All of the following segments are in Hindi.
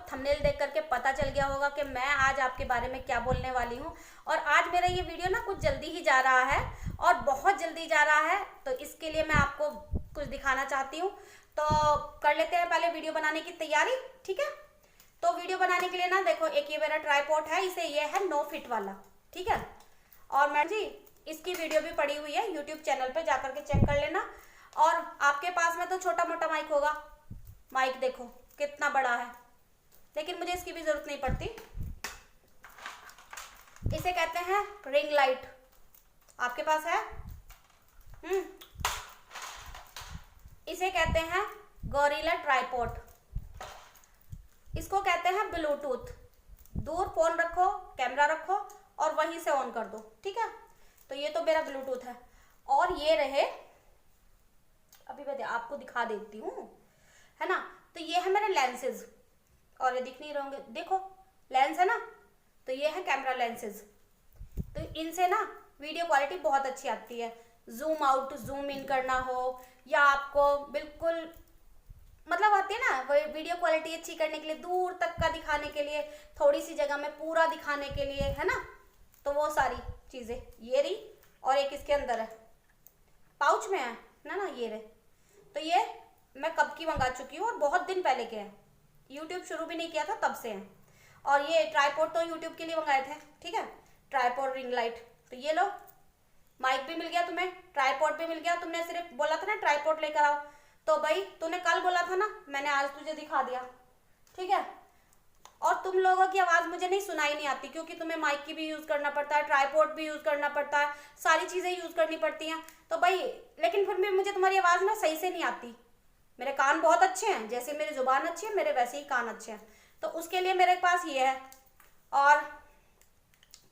थंबनेल देख करके पता चल गया होगा कि मैं आज आपके बारे में क्या बोलने वाली हूँ। और आज मेरा ये वीडियो ना कुछ जल्दी ही जा रहा है और बहुत जल्दी जा रहा है, तो इसके लिए मैं आपको कुछ दिखाना चाहती हूँ। तो कर लेते हैं पहले वीडियो बनाने की तैयारी, ठीक है। तो वीडियो बनाने के लिए ना देखो, एक ये मेरा ट्राइपॉड है, इसे ये है 9 फीट वाला, ठीक है। और मैं जी इसकी वीडियो भी पड़ी हुई है यूट्यूब चैनल पे, जाकर के चेक कर लेना। और आपके पास में तो छोटा मोटा माइक होगा, माइक देखो कितना बड़ा है, लेकिन मुझे इसकी भी जरूरत नहीं पड़ती। इसे कहते हैं रिंग लाइट, आपके पास है? इसे कहते हैं गोरिल्ला ट्राइपॉड, इसको कहते हैं ब्लूटूथ। दूर फोन रखो, कैमरा रखो और वहीं से ऑन कर दो, ठीक है। तो ये तो मेरा ब्लूटूथ है। और ये रहे, अभी मैं आपको दिखा देती हूँ, है ना। तो ये है मेरे लेंसेज, और ये दिख नहीं रहे होंगे, देखो लेंस है ना, तो ये है कैमरा लेंसेज। तो इनसे ना वीडियो क्वालिटी बहुत अच्छी आती है। जूम आउट जूम इन करना हो, या आपको बिल्कुल मतलब आती है ना वीडियो क्वालिटी अच्छी करने के लिए, दूर तक का दिखाने के लिए, थोड़ी सी जगह में पूरा दिखाने के लिए, है ना। तो वो सारी चीजें ये रही। और एक इसके अंदर है, पाउच में है ना ये रहे। तो ये मैं कब की मंगा चुकी हूँ और बहुत दिन पहले के हैं, यूट्यूब शुरू भी नहीं किया था तब से हैं। और ये ट्राइपॉड तो यूट्यूब के लिए मंगाए थे, ठीक है, ट्राइपॉड रिंग लाइट। तो ये लो, माइक भी मिल गया तुम्हें, ट्राइपॉड भी मिल गया। तुमने सिर्फ बोला था ना ट्राइपॉड लेकर आओ, तो भाई तूने कल बोला था ना, मैंने आज तुझे दिखा दिया, ठीक है। और तुम लोगों की आवाज़ मुझे नहीं सुनाई नहीं आती, क्योंकि तुम्हें माइक की भी यूज़ करना पड़ता है, ट्राइपॉड भी यूज़ करना पड़ता है, सारी चीज़ें यूज़ करनी पड़ती हैं। तो भाई लेकिन फिर भी मुझे तुम्हारी आवाज़ ना सही से नहीं आती। मेरे कान बहुत अच्छे हैं, जैसे मेरी ज़ुबान अच्छी है मेरे वैसे ही कान अच्छे हैं। तो उसके लिए मेरे पास ये है। और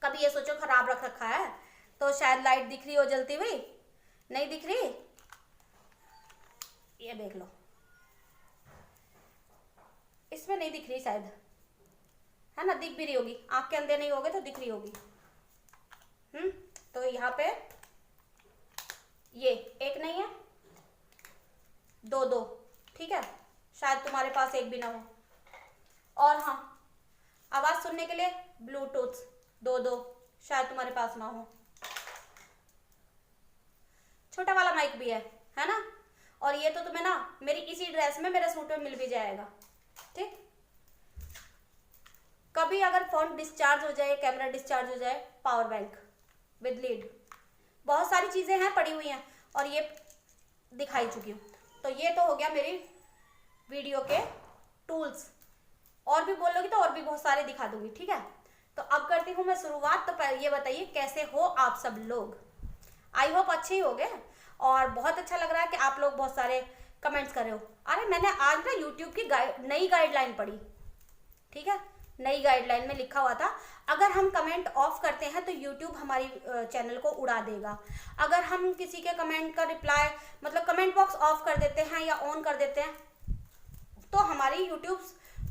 कभी ये सोचो ख़राब रख रखा है तो शायद लाइट दिख रही हो जलती हुई, नहीं दिख रही, ये देख लो, इसमें नहीं दिख रही शायद, है ना। दिख भी रही होगी, आंख के अंधे नहीं होगे तो दिख रही होगी। तो यहाँ पे ये एक नहीं है, दो दो, ठीक है, शायद तुम्हारे पास एक भी ना हो। और हाँ, आवाज सुनने के लिए ब्लूटूथ दो दो, शायद तुम्हारे पास ना हो। छोटा वाला माइक भी है ना। और ये तो तुम्हें ना मेरी इसी ड्रेस में मेरे सूट में मिल भी जाएगा, ठीक। कभी अगर फोन डिस्चार्ज हो जाए, कैमरा डिस्चार्ज हो जाए, पावर बैंक विद लीड, बहुत सारी चीजें हैं पड़ी हुई हैं और ये दिखाई चुकी हूँ। तो ये तो हो गया मेरी वीडियो के टूल्स। और भी बोलोगी तो और भी बहुत सारे दिखा दूंगी, ठीक है। तो अब करती हूँ मैं शुरुआत। तो पहले ये बताइए कैसे हो आप सब लोग। आई होप अच्छे ही हो गए। और बहुत अच्छा लग रहा है कि आप लोग बहुत सारे कमेंट्स कर रहे हो। अरे मैंने आज ना यूट्यूब की नई गाइडलाइन पढ़ी, ठीक है। नई गाइडलाइन में लिखा हुआ था, अगर हम कमेंट ऑफ करते हैं तो यूट्यूब हमारी चैनल को उड़ा देगा। अगर हम किसी के कमेंट का रिप्लाई मतलब कमेंट बॉक्स ऑफ कर देते हैं या ऑन कर देते हैं तो हमारी यूट्यूब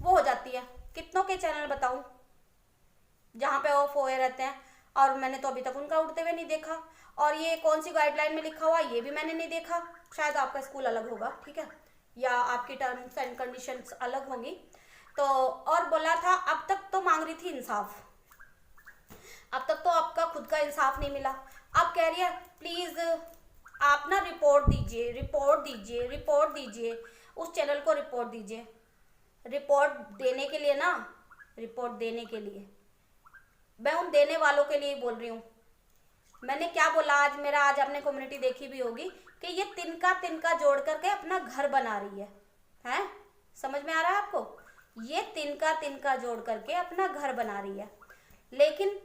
वो हो जाती है। कितनों के चैनल बताऊं जहाँ पे ऑफ हुए रहते हैं, और मैंने तो अभी तक उनका उड़ते हुए नहीं देखा। और ये कौन सी गाइडलाइन में लिखा हुआ ये भी मैंने नहीं देखा। शायद आपका स्कूल अलग होगा, ठीक है, या आपकी टर्म्स एंड कंडीशंस अलग होंगी। तो और बोला था अब तक तो मांग रही थी इंसाफ, अब तक तो आपका खुद का इंसाफ नहीं मिला। अब कह रही है प्लीज आप ना रिपोर्ट दीजिए, रिपोर्ट दीजिए, रिपोर्ट दीजिए, उस चैनल को रिपोर्ट दीजिए। रिपोर्ट देने के लिए ना, रिपोर्ट देने के लिए मैं उन देने वालों के लिए बोल रही हूँ। मैंने क्या बोला आज, मेरा आज आपने कम्युनिटी देखी भी होगी कि ये तिनका तिनका जोड़ करके अपना घर बना रही है? समझ में आ रहा है आपको? ये तिनका तिनका जोड़ करके अपना घर बना रही है, लेकिन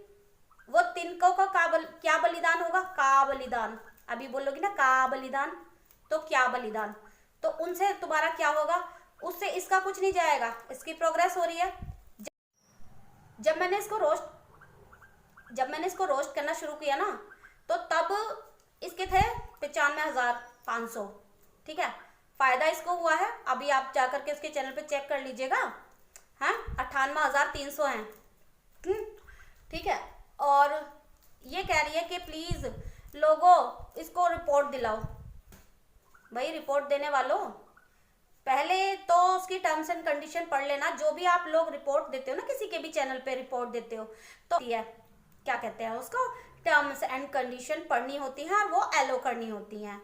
वो तिनकों का क्या बलिदान होगा? का बलिदान। अभी बोलोगी ना का बलिदान, तो क्या बलिदान, तो उनसे तुम्हारा क्या होगा? उससे इसका कुछ नहीं जाएगा, इसकी प्रोग्रेस हो रही है। जब मैंने इसको रोस्ट करना शुरू किया ना, तो तब इसके थे 95,500, ठीक है। फायदा इसको हुआ है, अभी आप जाकर के इसके चैनल पे चेक कर लीजिएगा, हैं 98,300 हैं, ठीक है। और ये कह रही है कि प्लीज लोगों इसको रिपोर्ट दिलाओ। भाई रिपोर्ट देने वालों पहले तो उसकी टर्म्स एंड कंडीशन पढ़ लेना। जो भी आप लोग रिपोर्ट देते हो ना, किसी के भी चैनल पे रिपोर्ट देते हो, तो क्या कहते हैं उसको, टर्म्स एंड कंडीशन पढ़नी होती है और वो एलो करनी होती हैं।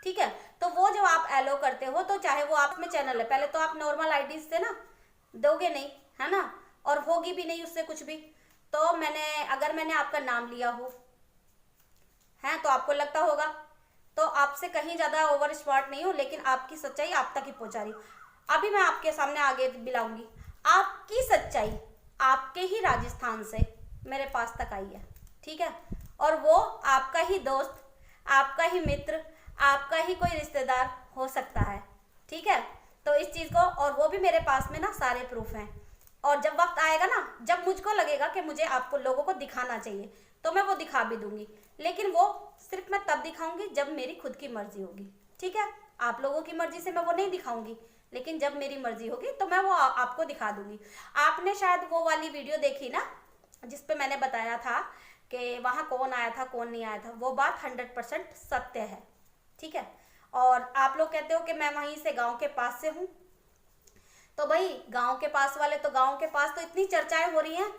ठीक है, तो वो जब आप एलो करते हो तो चाहे वो आप में चैनल है, पहले तो आप नॉर्मल आईडी से ना दोगे नहीं, है ना, और होगी भी नहीं उससे कुछ भी। तो अगर मैंने आपका नाम लिया हो है तो आपको लगता होगा, तो आपसे कहीं ज़्यादा ओवर स्मार्ट नहीं हो, लेकिन आपकी सच्चाई आप तक ही पहुंचा रही हूँ। अभी मैं आपके सामने आगे बिलाऊंगी, आपकी सच्चाई आपके ही राजस्थान से मेरे पास तक आई है। ठीक है, और वो आपका ही दोस्त, आपका ही मित्र, आपका ही कोई रिश्तेदार हो सकता है। ठीक है, तो इस चीज़ को, और वो भी मेरे पास में ना सारे प्रूफ हैं। और जब वक्त आएगा ना, जब मुझको लगेगा कि मुझे आपको लोगों को दिखाना चाहिए, तो मैं वो दिखा भी दूंगी, लेकिन वो सिर्फ मैं तब दिखाऊंगी जब मेरी खुद की मर्जी होगी। ठीक है, आप लोगों की मर्जी से मैं वो नहीं दिखाऊंगी, लेकिन जब मेरी मर्जी होगी तो मैं वो आपको दिखा दूंगी। आपने शायद वो वाली वीडियो देखी ना, जिसपे मैंने बताया था कि वहाँ कौन आया था कौन नहीं आया था, वो बात 100% सत्य है। ठीक है, और आप लोग कहते हो कि मैं वहीं से गाँव के पास से हूँ, तो भाई गांव के पास वाले तो गांव के पास तो इतनी चर्चाएं हो रही हैं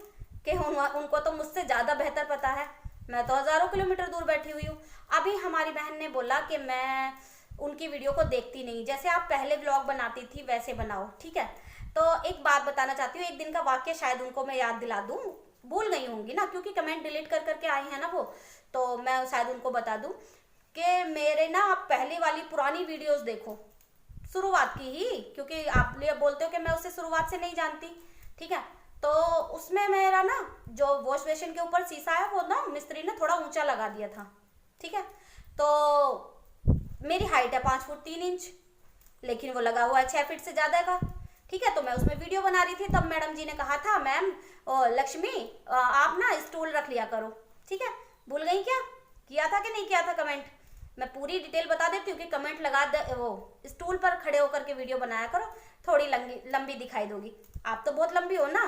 कि उनको तो मुझसे ज़्यादा बेहतर पता है। मैं तो हज़ारों किलोमीटर दूर बैठी हुई हूँ। अभी हमारी बहन ने बोला कि मैं उनकी वीडियो को देखती नहीं, जैसे आप पहले व्लॉग बनाती थी वैसे बनाओ। ठीक है, तो एक बात बताना चाहती हूँ, एक दिन का वाक्य शायद उनको मैं याद दिला दूँ, भूल गई होंगी ना, क्योंकि कमेंट डिलीट कर करके आई है ना वो, तो मैं शायद उनको बता दूँ कि मेरे ना आप पहले वाली पुरानी वीडियोज़ देखो, शुरुआत की ही, क्योंकि आप ये बोलते हो कि मैं उसे शुरुआत से नहीं जानती। ठीक है, तो उसमें मेरा ना जो वॉश बेसिन के ऊपर शीशा है वो ना मिस्त्री ने थोड़ा ऊंचा लगा दिया था। ठीक है, तो मेरी हाइट है 5 फुट 3 इंच, लेकिन वो लगा हुआ है 6 फीट से ज़्यादा का। ठीक है, तो मैं उसमें वीडियो बना रही थी, तब मैडम जी ने कहा था, मैम लक्ष्मी आप ना स्टूल रख लिया करो। ठीक है, भूल गई क्या, किया था कि नहीं किया था कमेंट? मैं पूरी डिटेल बता देती हूँ कि कमेंट लगा दे, वो स्टूल पर खड़े होकर के वीडियो बनाया करो, थोड़ी लंबी दिखाई दोगी। आप तो बहुत लंबी हो ना,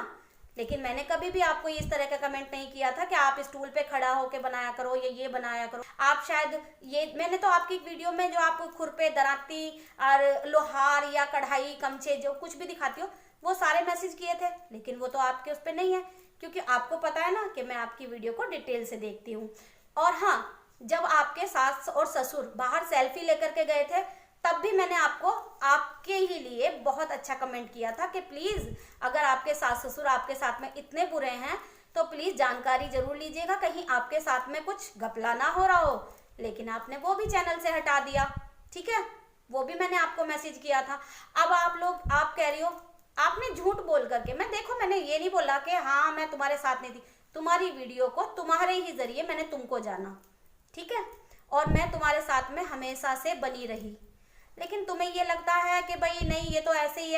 लेकिन मैंने कभी भी आपको इस तरह का कमेंट नहीं किया था कि आप स्टूल पे खड़ा होकर बनाया करो या ये बनाया करो। आप शायद मैंने तो आपकी वीडियो में जो आप खुरपे, दराती और लोहार या कढ़ाई, कमचे, जो कुछ भी दिखाती हो, वो सारे मैसेज किए थे, लेकिन वो तो आपके उस पर नहीं है, क्योंकि आपको पता है ना कि मैं आपकी वीडियो को डिटेल से देखती हूँ। और हाँ, जब आपके सास और ससुर बाहर सेल्फी लेकर के गए थे, तब भी मैंने आपको आपके ही लिए बहुत अच्छा कमेंट किया था कि प्लीज़ अगर आपके सास ससुर आपके साथ में इतने बुरे हैं तो प्लीज़ जानकारी जरूर लीजिएगा, कहीं आपके साथ में कुछ घपला ना हो रहा हो। लेकिन आपने वो भी चैनल से हटा दिया। ठीक है, वो भी मैंने आपको मैसेज किया था। अब आप कह रही हो, आपने झूठ बोल करके, मैंने ये नहीं बोला कि हाँ मैं तुम्हारे साथ नहीं थी, तुम्हारी वीडियो को तुम्हारे ही जरिए मैंने तुमको जाना। ठीक है, और मैं तुम्हारे साथ में हमेशा से बनी रही, लेकिन तुम्हें ये लगता है कि भाई नहीं ये तो ऐसे ही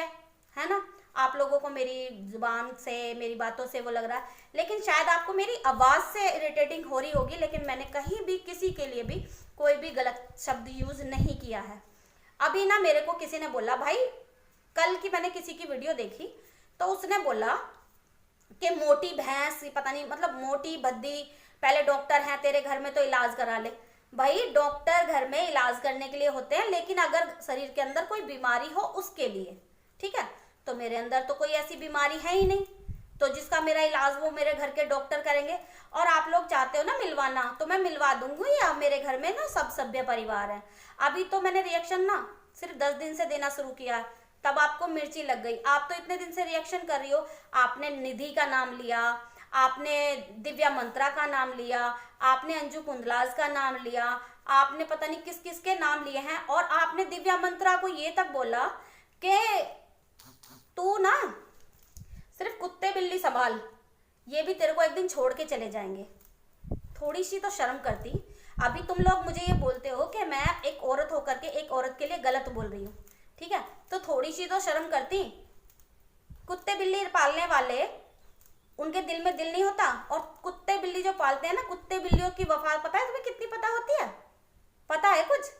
है ना, आप लोगों को मेरी जुबान से, मेरी बातों से वो लग रहा है, लेकिन शायद आपको मेरी आवाज़ से इरिटेटिंग हो रही होगी, लेकिन मैंने कहीं भी किसी के लिए भी कोई भी गलत शब्द यूज़ नहीं किया है। अभी ना मेरे को किसी ने बोला, भाई कल की मैंने किसी की वीडियो देखी तो उसने बोला कि मोटी भैंस, पता नहीं मतलब मोटी भद्दी, पहले डॉक्टर हैं तेरे घर में तो इलाज करा ले। भाई डॉक्टर घर में इलाज करने के लिए होते हैं, लेकिन अगर शरीर के अंदर कोई बीमारी हो उसके लिए। ठीक है, तो मेरे अंदर तो कोई ऐसी बीमारी है ही नहीं, तो जिसका मेरा इलाज वो मेरे घर के डॉक्टर करेंगे। और आप लोग चाहते हो ना मिलवाना, तो मैं मिलवा दूंगी। या मेरे घर में ना सब सभ्य परिवार है। अभी तो मैंने रिएक्शन ना सिर्फ 10 दिन से देना शुरू किया है, तब आपको मिर्ची लग गई। आप तो इतने दिन से रिएक्शन कर रही हो, आपने निधि का नाम लिया, आपने दिव्या मंत्रा का नाम लिया, आपने अंजू कुंदलाज का नाम लिया, आपने पता नहीं किस किस के नाम लिए हैं, और आपने दिव्या मंत्रा को ये तक बोला कि तू ना सिर्फ कुत्ते बिल्ली संभाल, ये भी तेरे को एक दिन छोड़ के चले जाएंगे। थोड़ी सी तो शर्म करती। अभी तुम लोग मुझे ये बोलते हो कि मैं एक औरत होकर के एक औरत के लिए गलत बोल रही हूँ। ठीक है, तो थोड़ी सी तो शर्म करती। कुत्ते बिल्ली पालने वाले, उनके दिल में दिल नहीं होता। और कुत्ते बिल्ली जो पालते हैं ना, कुत्ते बिल्लियों की वफा पता है तुम्हें कितनी पता होती है? पता है कुछ?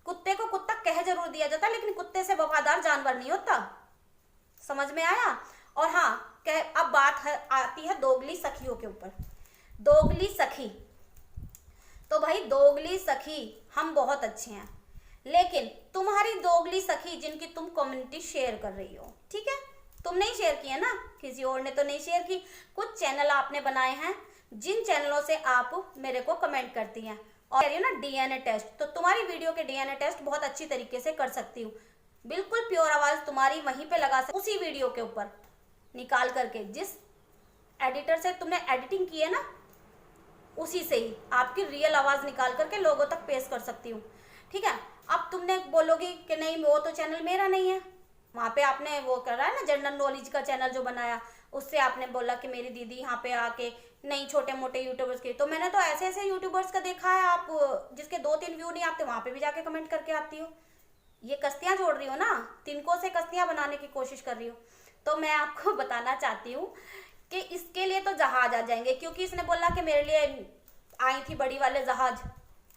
कुत्ते को कुत्ता कह जरूर दिया जाता है, लेकिन कुत्ते से वफादार जानवर नहीं होता। समझ में आया? और हाँ, अब बात आती है दोगली सखियों के ऊपर। दोगली सखी, तो भाई दोगली सखी हम बहुत अच्छे हैं, लेकिन तुम्हारी दोगली सखी जिनकी तुम कम्युनिटी शेयर कर रही हो, ठीक है, तुमने ही शेयर किया ना, किसी और ने तो नहीं शेयर की। कुछ चैनल आपने बनाए हैं जिन चैनलों से आप मेरे को कमेंट करती हैं और कह रही हो ना डीएनए टेस्ट, तो तुम्हारी वीडियो के डीएनए टेस्ट बहुत अच्छी तरीके से कर सकती हूँ। बिल्कुल प्योर आवाज तुम्हारी वहीं पे लगा सकती, उसी वीडियो के ऊपर निकाल करके जिस एडिटर से तुमने एडिटिंग की है ना, उसी से ही आपकी रियल आवाज निकाल करके लोगों तक पेश कर सकती हूँ, ठीक है। अब तुमने बोलोगी कि नहीं वो तो चैनल मेरा नहीं है, वहाँ पे आपने वो कर रहा है ना जनरल नॉलेज का चैनल जो बनाया, उससे आपने बोला कि मेरी दीदी यहाँ पे आके नहीं छोटे मोटे यूट्यूबर्स के, तो मैंने तो ऐसे ऐसे यूट्यूबर्स का देखा है, आप जिसके 2-3 व्यू नहीं आते वहाँ पे भी जाके कमेंट करके आती हो। ये कस्तियाँ जोड़ रही हो ना, तिनकों से कस्तियाँ बनाने की कोशिश कर रही हो। तो मैं आपको बताना चाहती हूँ कि इसके लिए तो जहाज आ जाएंगे, क्योंकि इसने बोला कि मेरे लिए आई थी बड़ी वाले जहाज,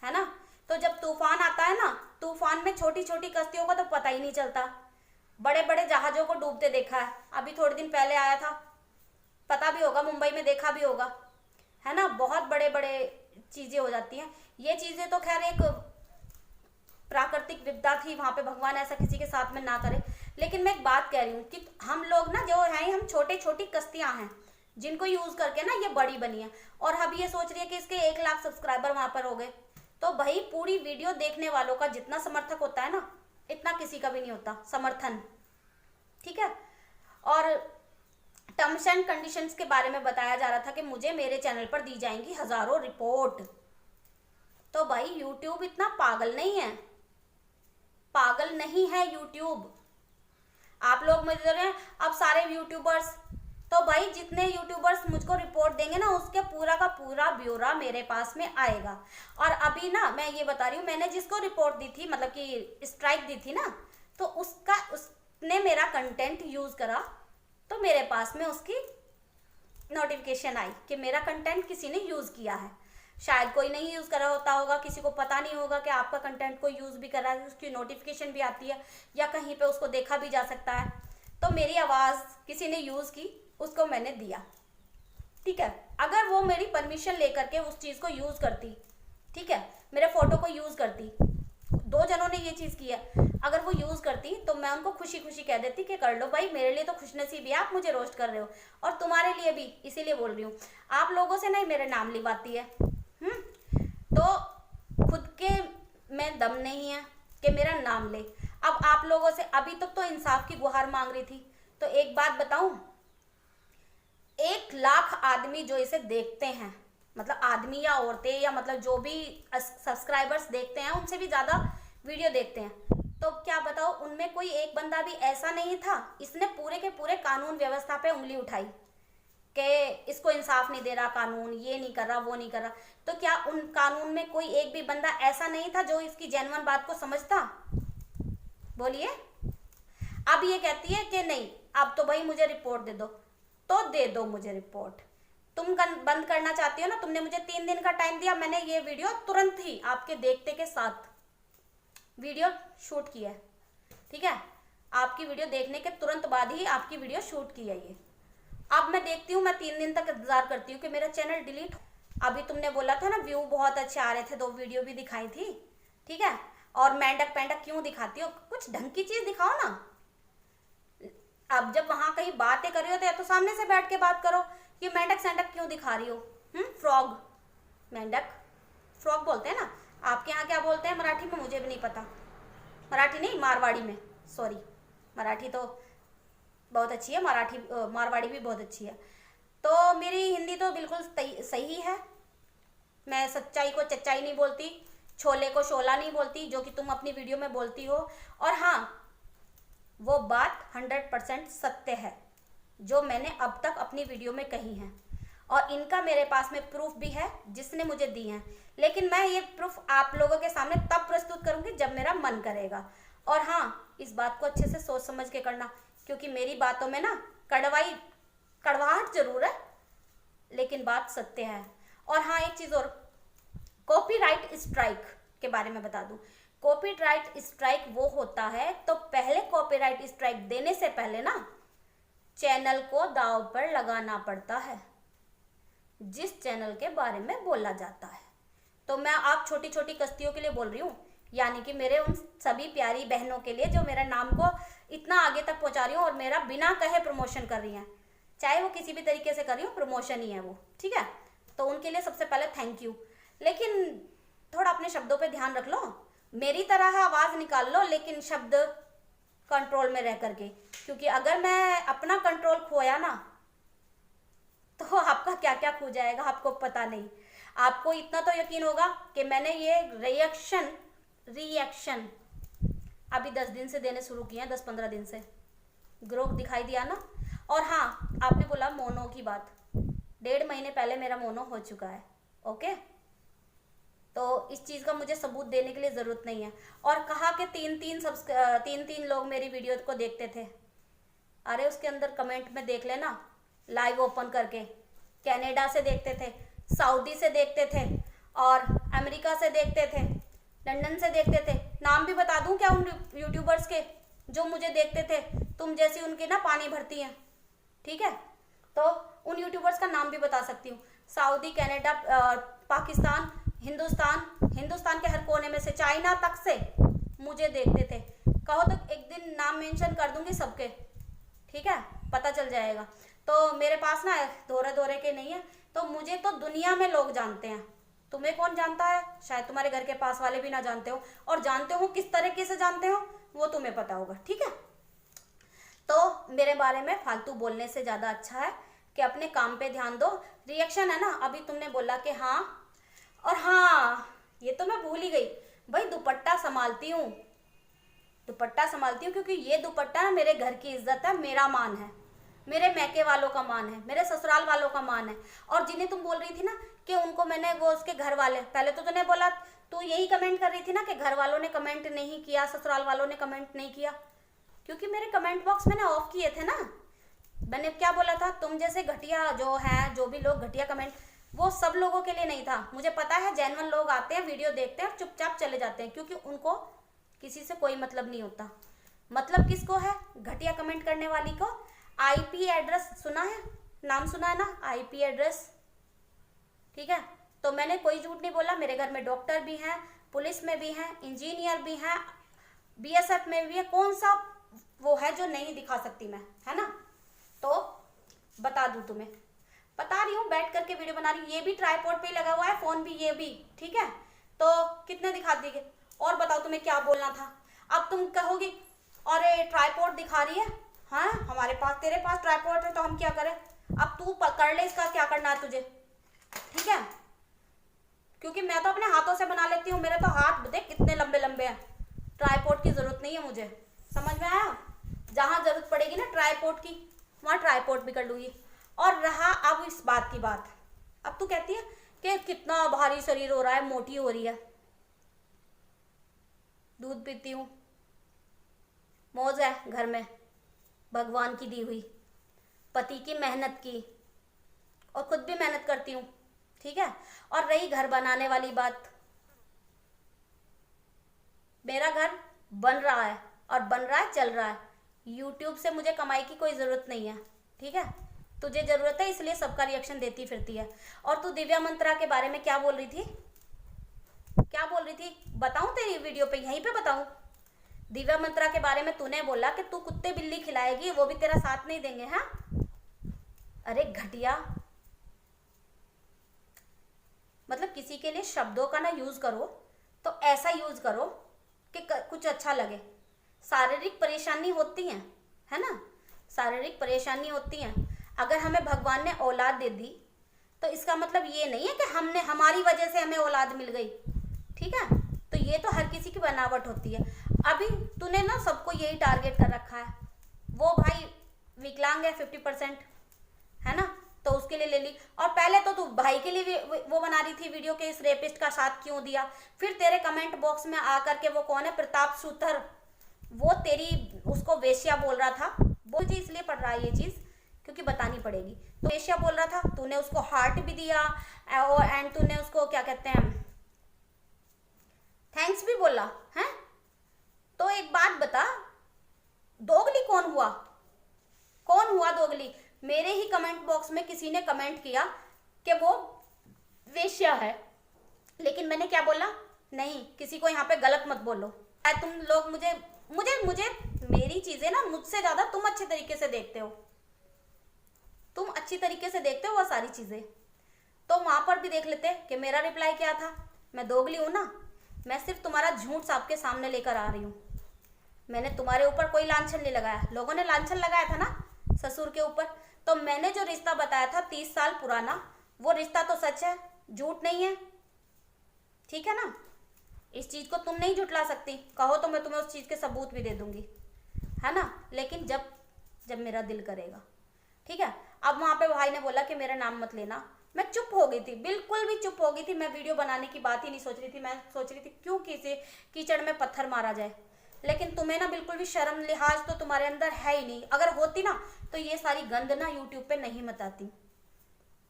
है ना। तो जब तूफान आता है ना, तूफान में छोटी छोटी कश्तियों का तो पता ही नहीं चलता, बड़े बड़े जहाजों को डूबते देखा है। अभी थोड़े दिन पहले आया था, पता भी होगा, मुंबई में देखा भी होगा, है ना। बहुत बड़े बड़े चीजें हो जाती हैं। ये चीजें तो खैर एक प्राकृतिक विपदा थी, वहां पे भगवान ऐसा किसी के साथ में ना करे। लेकिन मैं एक बात कह रही हूँ कि हम लोग ना जो है, हम छोटे छोटी कश्तियां हैं जिनको यूज करके ना ये बड़ी बनी है। और अब ये सोच रही है कि इसके 1 लाख सब्सक्राइबर वहां पर हो गए, तो भाई पूरी वीडियो देखने वालों का जितना समर्थक होता है ना, इतना किसी का भी नहीं होता समर्थन, ठीक है। और टर्म्स एंड कंडीशंस के बारे में बताया जा रहा था कि मुझे मेरे चैनल पर दी जाएंगी हजारों रिपोर्ट। तो भाई यूट्यूब इतना पागल नहीं है, पागल नहीं है यूट्यूब। आप लोग मुझे अब सारे यूट्यूबर्स, तो भाई जितने यूट्यूबर्स मुझको रिपोर्ट देंगे ना, उसके पूरा का पूरा ब्यौरा मेरे पास में आएगा। और अभी ना मैं ये बता रही हूँ, मैंने जिसको रिपोर्ट दी थी, मतलब कि स्ट्राइक दी थी ना, तो उसने मेरा कंटेंट यूज करा, तो मेरे पास में उसकी नोटिफिकेशन आई कि मेरा कंटेंट किसी ने यूज किया है। शायद कोई नहीं यूज करा होता होगा, किसी को पता नहीं होगा कि आपका कंटेंट कोई यूज भी कर रहा है, उसकी नोटिफिकेशन भी आती है, या कहीं पे उसको देखा भी जा सकता है। तो मेरी आवाज किसी ने यूज की, उसको मैंने दिया, ठीक है। अगर वो मेरी परमिशन लेकर के उस चीज को यूज करती, ठीक है, मेरे फोटो को यूज करती, 2 जनों ने ये चीज की है, अगर वो यूज करती तो मैं उनको खुशी खुशी कह देती कि कर लो भाई, मेरे लिए तो खुशनसीबी है, आप मुझे रोस्ट कर रहे हो, और तुम्हारे लिए भी, इसीलिए बोल रही हूँ। आप लोगों से नहीं मेरे नाम लिवाती है, तो खुद के में दम नहीं है कि मेरा नाम ले। अब आप लोगों से अभी तक तो इंसाफ की गुहार मांग रही थी, तो एक बात बताऊं, 1 लाख आदमी जो इसे देखते हैं, मतलब आदमी या औरतें या मतलब जो भी सब्सक्राइबर्स देखते हैं, उनसे भी ज्यादा वीडियो देखते हैं, तो क्या बताओ उनमें कोई एक बंदा भी ऐसा नहीं था, इसने पूरे के पूरे कानून व्यवस्था पे उंगली उठाई कि इसको इंसाफ नहीं दे रहा कानून, ये नहीं कर रहा, वो नहीं कर रहा। तो क्या उन कानून में कोई एक भी बंदा ऐसा नहीं था जो इसकी जेन्युइन बात को समझता? बोलिए। अब ये कहती है कि नहीं, अब तो भाई मुझे रिपोर्ट दे दो, तो दे दो मुझे रिपोर्ट। तुम बंद करना चाहती हो ना, तुमने मुझे 3 दिन का टाइम दिया, मैंने ये वीडियो तुरंत ही आपके देखते के साथ वीडियो शूट किया है, ठीक है। आपकी वीडियो देखने के तुरंत बाद ही आपकी वीडियो शूट की है ये। अब मैं देखती हूँ, मैं 3 दिन तक इंतजार करती हूँ कि मेरा चैनल डिलीट हो। अभी तुमने बोला था ना व्यू बहुत अच्छे आ रहे थे, 2 वीडियो भी दिखाई थी, ठीक है। और मेंढक पेंढक क्यों दिखाती हो, कुछ ढंग की चीज दिखाओ ना। अब जब वहां कहीं बातें कर रही हो तो या तो सामने से बैठ के बात करो, ये मेंढक सेंढक क्यों दिखा रही हो। फ्रॉग, मेंढक फ्रॉग बोलते हैं ना, आपके यहाँ क्या बोलते हैं मराठी में मुझे भी नहीं पता, मराठी नहीं मारवाड़ी में, सॉरी, मराठी तो बहुत अच्छी है, मारवाड़ी भी बहुत अच्छी है। तो मेरी हिंदी तो बिल्कुल सही है, मैं सच्चाई को चच्चाई नहीं बोलती, छोले को शोला नहीं बोलती, जो कि तुम अपनी वीडियो में बोलती हो। और हाँ, वो बात 100% सत्य है जो मैंने अब तक अपनी वीडियो में कही है, और इनका मेरे पास में प्रूफ भी है जिसने मुझे दी है। लेकिन मैं ये प्रूफ आप लोगों के सामने तब प्रस्तुत करूंगी जब मेरा मन करेगा। और हाँ, इस बात को अच्छे से सोच समझ के करना, क्योंकि मेरी बातों में ना कड़वाहट जरूर है, लेकिन बात सत्य है। और हाँ, एक चीज और, कॉपीराइट स्ट्राइक के बारे में बता दूं। कॉपीराइट स्ट्राइक वो होता है, तो पहले कॉपीराइट स्ट्राइक देने से पहले ना चैनल को दांव पर लगाना पड़ता है, जिस चैनल के बारे में बोला जाता है। तो मैं आप छोटी छोटी कश्तियों के लिए बोल रही हूँ यानी कि मेरे उन सभी प्यारी बहनों के लिए जो मेरे नाम को इतना आगे तक पहुंचा रही हूँ और मेरा बिना कहे प्रमोशन कर रही हैं, चाहे वो किसी भी तरीके से कर रही हूँ, प्रमोशन ही है वो, ठीक है। तो उनके लिए सबसे पहले थैंक यू। लेकिन थोड़ा अपने शब्दों पे ध्यान रख लो, मेरी तरह आवाज़ निकाल लो लेकिन शब्द कंट्रोल में रह करके, क्योंकि अगर मैं अपना कंट्रोल खोया ना तो आपका क्या क्या खो जाएगा आपको पता नहीं। आपको इतना तो यकीन होगा कि मैंने ये रिएक्शन अभी 10 दिन से देने शुरू किए हैं, 10-15 दिन से ग्रोथ दिखाई दिया ना। और हाँ, आपने बोला मोनो की बात, 1.5 महीने पहले मेरा मोनो हो चुका है, ओके। तो इस चीज़ का मुझे सबूत देने के लिए ज़रूरत नहीं है। और कहा कि 3-3 लोग मेरी वीडियो को देखते थे। अरे उसके अंदर कमेंट में देख लेना, लाइव ओपन करके, कनाडा से देखते थे, सऊदी से देखते थे, और अमेरिका से देखते थे, लंदन से देखते थे। नाम भी बता दूं क्या उन यूट्यूबर्स के जो मुझे देखते थे? तुम जैसी उनके ना पानी भरती हैं, ठीक है। तो उन यूट्यूबर्स का नाम भी बता सकती हूँ। सऊदी, कनाडा, पाकिस्तान, हिंदुस्तान के हर कोने में से, चाइना तक से मुझे देखते थे। कहो तो एक दिन नाम मेंशन कर दूंगी सबके, ठीक है, पता चल जाएगा। तो मेरे पास ना दौरे के नहीं है, तो मुझे तो दुनिया में लोग जानते हैं। तुम्हें कौन जानता है? शायद तुम्हारे घर के पास वाले भी ना जानते हो, और जानते हो किस तरीके से जानते हो वो तुम्हें पता होगा, ठीक है। तो मेरे बारे में फालतू बोलने से ज़्यादा अच्छा है कि अपने काम पे ध्यान दो। रिएक्शन है ना, अभी तुमने बोला कि हाँ, और हाँ ये तो मैं भूल ही गई भाई, दुपट्टा संभालती हूँ, क्योंकि ये दुपट्टा ना मेरे घर की इज्जत है, मेरा मान है, मेरे मैके वालों का मान है, मेरे ससुराल वालों का मान है। और जिन्हें तुम बोल रही थी ना कि उनको मैंने, वो उसके घर वाले, पहले तो तूने बोला, तू यही कमेंट कर रही थी ना कि घर वालों ने कमेंट नहीं किया, ससुराल वालों ने कमेंट नहीं किया, क्योंकि मेरे कमेंट बॉक्स मैंने ऑफ किए थे ना। मैंने क्या बोला था, तुम जैसे घटिया जो है, जो भी लोग घटिया कमेंट, वो सब लोगों के लिए नहीं था। मुझे पता है जेन्युइन लोग आते हैं, वीडियो देखते हैं और चुपचाप चले जाते हैं, क्योंकि उनको किसी से कोई मतलब नहीं होता। मतलब किसको है? घटिया कमेंट करने वाली को। आईपी एड्रेस सुना है, नाम सुना है ना, आईपी एड्रेस, ठीक है। तो मैंने कोई झूठ नहीं बोला, मेरे घर में डॉक्टर भी हैं, पुलिस में भी हैं, इंजीनियर भी हैं, बीएसएफ में भी है। कौन सा वो है जो नहीं दिखा सकती मैं, है ना। तो बता दूं तुम्हें, बता रही हूँ, बैठ करके वीडियो बना रही हूँ। ये भी ट्राइपॉड पे लगा हुआ है, फोन भी, ये भी, ठीक है। तो कितने दिखा दिए? और बताओ तुम्हें क्या बोलना था। अब तुम कहोगी अरे ट्राइपॉड दिखा रही है, हाँ हमारे पास, तेरे पास ट्राइपॉड है तो हम क्या करें। अब तू पकड़ ले, इसका क्या करना है तुझे, ठीक है। क्योंकि मैं तो अपने हाथों से बना लेती हूँ, मेरे तो हाथ देख कितने लंबे लंबे हैं। ट्राइपॉड की जरूरत नहीं है मुझे, समझ में आया। जहां जरूरत पड़ेगी ना ट्राइपॉड की, वहां ट्राइपॉड भी कर लूंगी। और रहा अब इस बात की बात, अब तू कहती है कि कितना भारी शरीर हो रहा है, मोटी हो रही है। दूध पीती हूँ, मौज है घर में, भगवान की दी हुई, पति की मेहनत की, और खुद भी मेहनत करती हूँ, ठीक है। और रही घर बनाने वाली बात, मेरा घर बन रहा है, और बन रहा है, चल रहा है। यूट्यूब से मुझे कमाई की कोई ज़रूरत नहीं है, ठीक है। तुझे ज़रूरत है इसलिए सबका रिएक्शन देती फिरती है। और तू दिव्या मंत्रा के बारे में क्या बोल रही थी, क्या बोल रही थी, बताऊं तेरी वीडियो पे, यहीं पे बताऊं। दिव्या मंत्रा के बारे में तूने बोला कि तू कुत्ते बिल्ली खिलाएगी, वो भी तेरा साथ नहीं देंगे, हाँ। अरे घटिया, मतलब किसी के लिए शब्दों का ना यूज करो तो ऐसा यूज करो कि कुछ अच्छा लगे। शारीरिक परेशानी होती है ना, शारीरिक परेशानी होती है। अगर हमें भगवान ने औलाद दे दी तो इसका मतलब ये नहीं है कि हमने, हमारी वजह से हमें औलाद मिल गई, ठीक है। तो ये तो हर किसी की बनावट होती है। अभी तूने ना सबको यही टारगेट कर रखा है, वो भाई विकलांग है 50%, है ना, तो उसके लिए ले ली। और पहले तो तू भाई के लिए वो बना रही थी वीडियो के, इस रेपिस्ट का साथ क्यों दिया। फिर तेरे कमेंट बॉक्स में आकर के वो कौन है, प्रताप सूथर, वो तेरी उसको वेश्या बोल रहा था। वो चीज इसलिए पढ़ रहा है ये चीज क्योंकि बतानी पड़ेगी। तो वेश्या बोल रहा था, तूने उसको हार्ट भी दिया, एंड तूने उसको क्या कहते हैं, थैंक्स भी बोला है। तो एक बात बता, दोगली कौन हुआ, कौन हुआ दोगली? मेरे ही कमेंट बॉक्स में किसी ने कमेंट किया कि वो वेश्या है, लेकिन मैंने क्या बोला, नहीं, किसी को यहाँ पे गलत मत बोलो। तुम लोग मुझे मुझे मुझे मेरी चीजें ना मुझसे ज्यादा तुम अच्छे तरीके से देखते हो, तुम अच्छी तरीके से देखते हो वो सारी चीजें। तो वहां पर भी देख लेते कि मेरा रिप्लाई क्या था। मैं दोगली हूं ना, मैं सिर्फ तुम्हारा झूठ सबके सामने लेकर आ रही हूँ। मैंने तुम्हारे ऊपर कोई लांछन नहीं लगाया, लोगों ने लांछन लगाया था ना ससुर के ऊपर। तो मैंने जो रिश्ता बताया था 30 साल पुराना, वो रिश्ता तो सच है, झूठ नहीं है, ठीक है ना। इस चीज को तुम नहीं झुटला सकती, कहो तो मैं तुम्हें उस चीज के सबूत भी दे दूंगी, है ना। लेकिन जब जब मेरा दिल करेगा, ठीक है। अब वहां पे भाई ने बोला कि मेरा नाम मत लेना, मैं चुप हो गई थी, बिल्कुल भी चुप हो गई थी। मैं वीडियो बनाने की बात ही नहीं सोच रही थी, मैं सोच रही थी क्यों किसी कीचड़ में पत्थर मारा जाए। लेकिन तुम्हें ना बिल्कुल भी शर्म लिहाज तो तुम्हारे अंदर है ही नहीं। अगर होती ना तो ये सारी गंद ना यूट्यूब पे नहीं मचाती,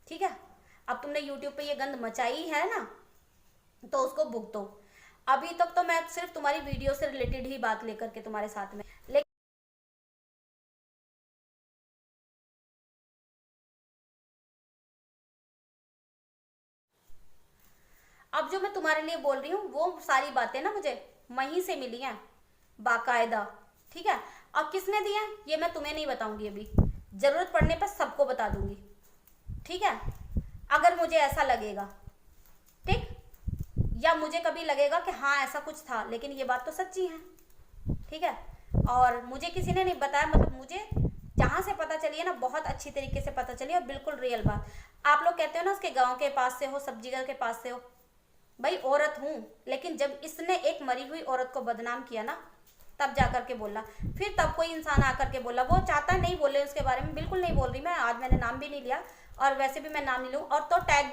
ठीक है। अब तुमने यूट्यूब पे ये गंद मचाई है ना, तो उसको भुगतो। अभी तक तो मैं सिर्फ तुम्हारी वीडियो से रिलेटेड ही बात लेकर के तुम्हारे साथ में, लेकिन अब जो मैं तुम्हारे लिए बोल रही हूँ वो सारी बातें ना मुझे वहीं से मिली हैं बाकायदा, ठीक है। अब किसने दिया ये मैं तुम्हें नहीं बताऊंगी, अभी जरूरत पड़ने पर सबको बता दूंगी, ठीक है। अगर मुझे ऐसा लगेगा, ठीक, या मुझे कभी लगेगा कि हाँ ऐसा कुछ था, लेकिन ये बात तो सच्ची है, ठीक है। और मुझे किसी ने नहीं बताया, मतलब मुझे जहाँ से पता चली है ना बहुत अच्छी तरीके से पता चली और बिल्कुल रियल बात। आप लोग कहते हो ना उसके गांव के पास से हो, सब्जी घर के पास से हो, भाई औरत हूँ, लेकिन जब इसने एक मरी हुई औरत को बदनाम किया ना तब जाकर के बोला। फिर तब कोई इंसान आकर के बोला, वो चाहता नहीं बोले उसके बारे में, बिल्कुल नहीं बोल रही मैं, आज मैंने नाम भी नहीं लिया और वैसे भी मैं नाम नहीं लूँ। और तो टैग